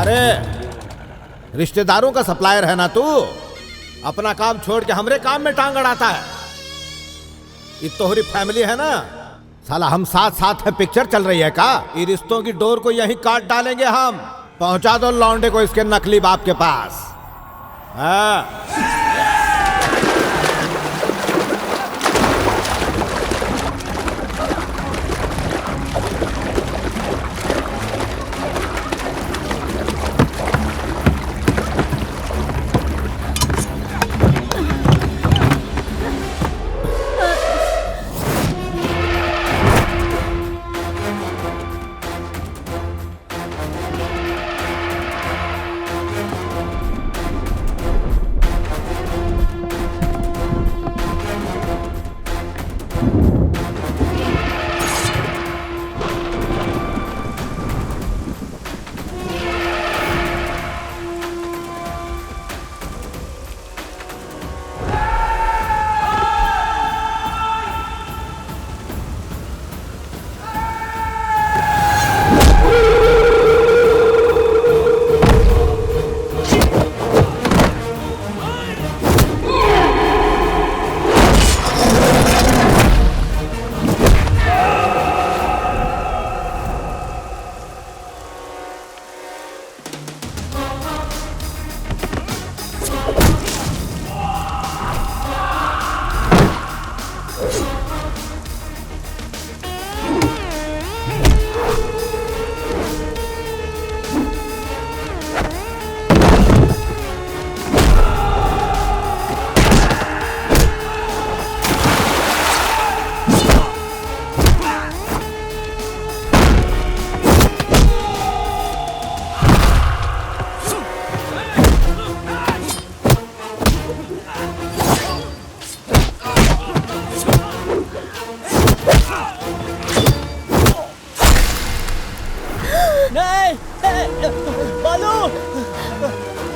अरे रिश्तेदारों का सप्लायर है ना तू, अपना काम छोड़ के हमरे काम में टांग अड़ाता है। ये तोहरी फैमिली है ना साला, हम साथ साथ है, पिक्चर चल रही है का? ये रिश्तों की डोर को यहीं काट डालेंगे हम। पहुंचा दो लौंडे को इसके नकली बाप के पास। हाँ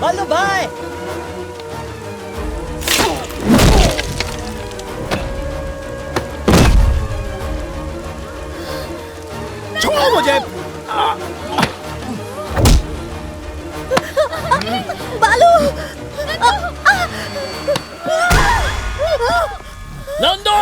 बालू भाई, छोड़ो मुझे। बालू, नंदू!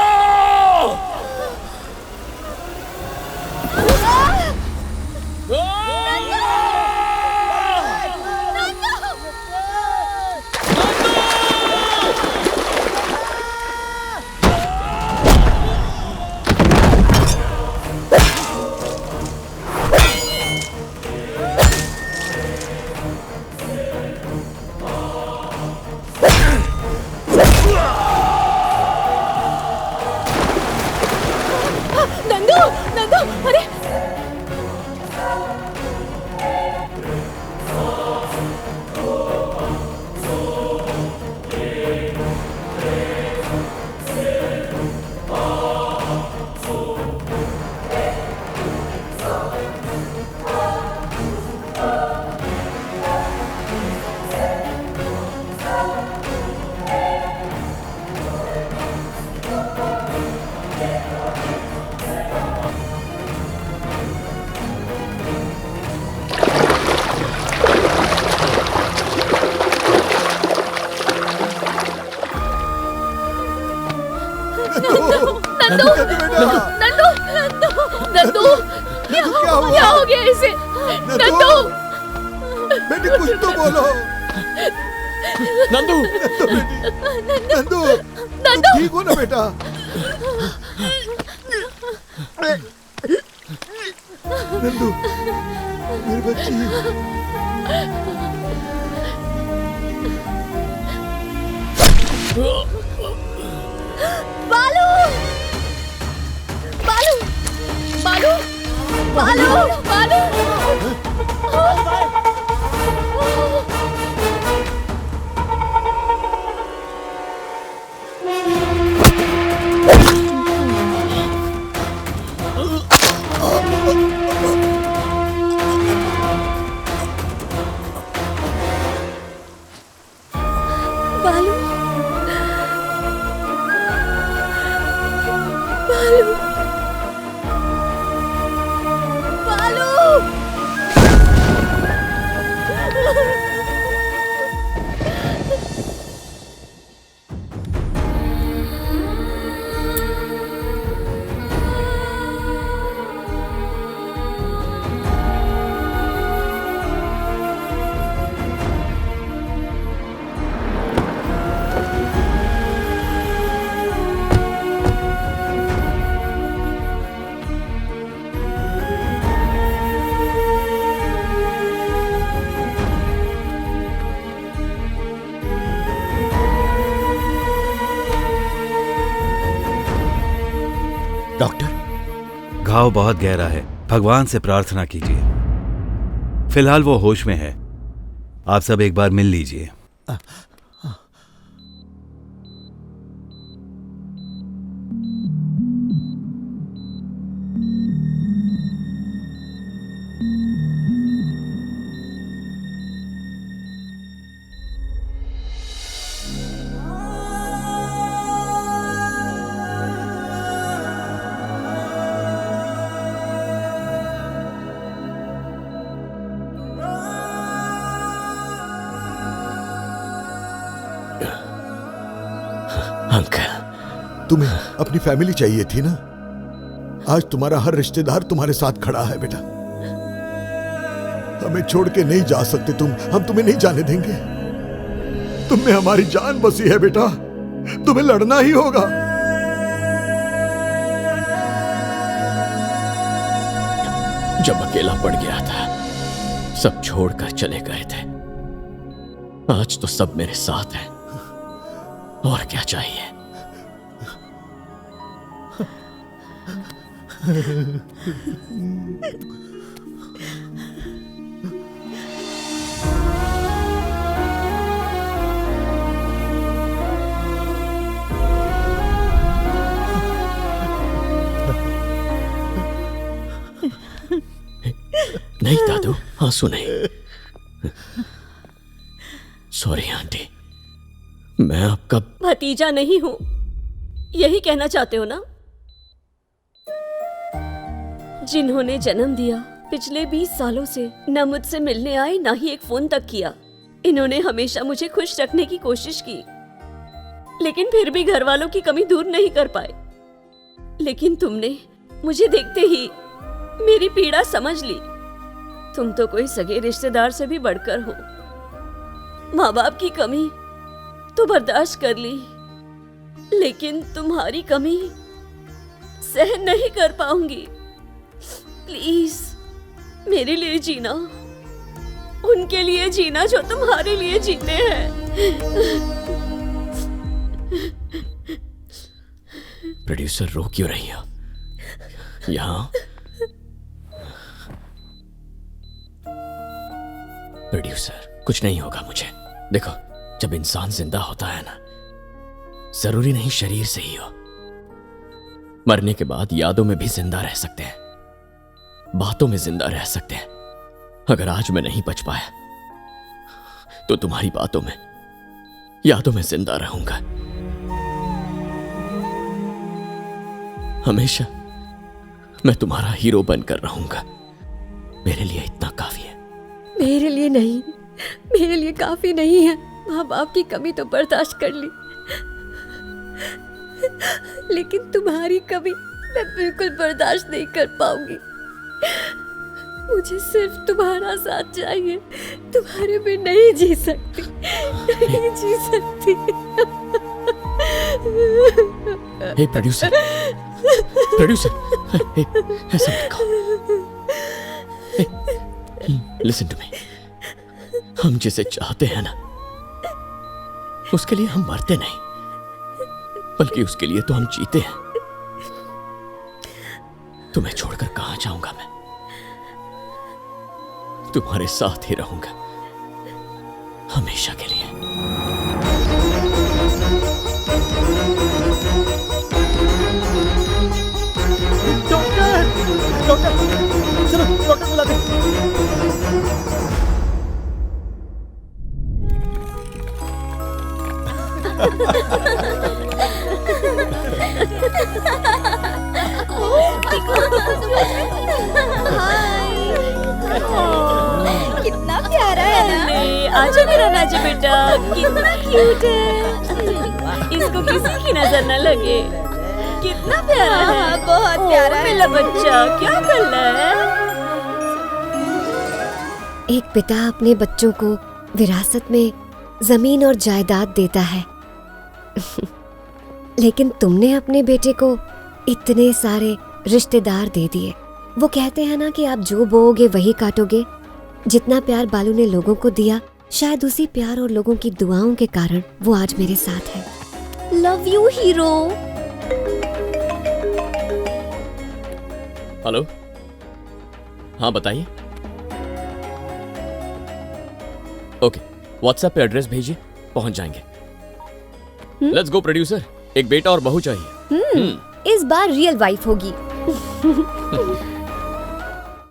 नंदू, नंदू, नंदू, नंदू, क्या हो गया इसे? नंदू, बेटी कुछ तो बोलो। नंदू, नंदू, नंदू, ठीक हो ना बेटा? नंदू, मेरी बच्ची। बालू, बालू, बालू, बालू, बालू, बालू, बालू, बालू, घाव बहुत गहरा है, भगवान से प्रार्थना कीजिए। फिलहाल वो होश में है, आप सब एक बार मिल लीजिए। तुम्हें अपनी फैमिली चाहिए थी ना? आज तुम्हारा हर रिश्तेदार तुम्हारे साथ खड़ा है बेटा। हमें छोड़ के नहीं जा सकते तुम, हम तुम्हें नहीं जाने देंगे। तुम में हमारी जान बसी है बेटा, तुम्हें लड़ना ही होगा। जब अकेला पड़ गया था, सब छोड़कर चले गए थे। आज तो सब मेरे साथ हैं, और क्या चाहिए? नहीं दादू, आंसू नहीं। सॉरी आंटी, मैं आपका भतीजा नहीं हूं, यही कहना चाहते हो ना? जिन्होंने जन्म दिया, पिछले 20 सालों से न मुझसे मिलने आए, ना ही एक फोन तक किया। इन्होंने हमेशा मुझे खुश रखने की कोशिश की, लेकिन फिर भी घर वालों की कमी दूर नहीं कर पाए। लेकिन तुमने मुझे देखते ही मेरी पीड़ा समझ ली। तुम तो कोई सगे रिश्तेदार से भी बढ़कर हो। माँ बाप की कमी तो बर्दाश्त कर ली, लेकिन तुम्हारी कमी सहन नहीं कर पाऊंगी। प्लीज मेरे लिए जीना, उनके लिए जीना जो तुम्हारे लिए जीते हैं। प्रोड्यूसर, रो क्यों रही हो? यहाँ प्रोड्यूसर, कुछ नहीं होगा मुझे। देखो, जब इंसान जिंदा होता है ना, जरूरी नहीं शरीर से ही हो। मरने के बाद यादों में भी जिंदा रह सकते हैं, बातों में जिंदा रह सकते हैं। अगर आज मैं नहीं बच पाया तो तुम्हारी बातों में, यादों में जिंदा रहूंगा। हमेशा मैं तुम्हारा हीरो बनकर रहूंगा। मेरे लिए इतना काफी है। मेरे लिए नहीं, मेरे लिए काफी नहीं है। माँ बाप की कमी तो बर्दाश्त कर ली, लेकिन तुम्हारी कमी मैं बिल्कुल बर्दाश्त नहीं कर पाऊंगी। मुझे सिर्फ तुम्हारा साथ चाहिए। तुम्हारे बिन नहीं जी सकती, नहीं जी सकती। हे प्रोड्यूसर, प्रोड्यूसर, ऐसा मत कहो। Listen to me. हम जिसे चाहते हैं ना, उसके लिए हम मरते नहीं, बल्कि उसके लिए तो हम जीते हैं। तुम्हें छोड़कर कहां जाऊंगा मैं? तुम्हारे साथ ही रहूंगा हमेशा के लिए। डॉक्टर, डॉक्टर, चलो डॉक्टर बुला दे। कितना प्यारा है ना? आजा मेरा राजा बेटा, कितना क्यूट है। इसको किसी की नजर न लगे। कितना प्यारा है, बहुत प्यारा है मेरा बच्चा। क्या कर रहा है? एक पिता अपने बच्चों को विरासत में जमीन और जायदाद देता है, लेकिन तुमने अपने बेटे को इतने सारे रिश्तेदार दे दिए। वो कहते हैं ना कि आप जो बोओगे वही काटोगे। जितना प्यार बालू ने लोगों को दिया, शायद उसी प्यार और लोगों की दुआओं के कारण वो आज मेरे साथ है। Love you hero. हेलो, हाँ बताइए। ओके, व्हाट्सएप पे एड्रेस भेजिए, पहुंच जाएंगे। लेट्स गो प्रोड्यूसर, एक बेटा और बहू चाहिए। इस बार रियल वाइफ होगी।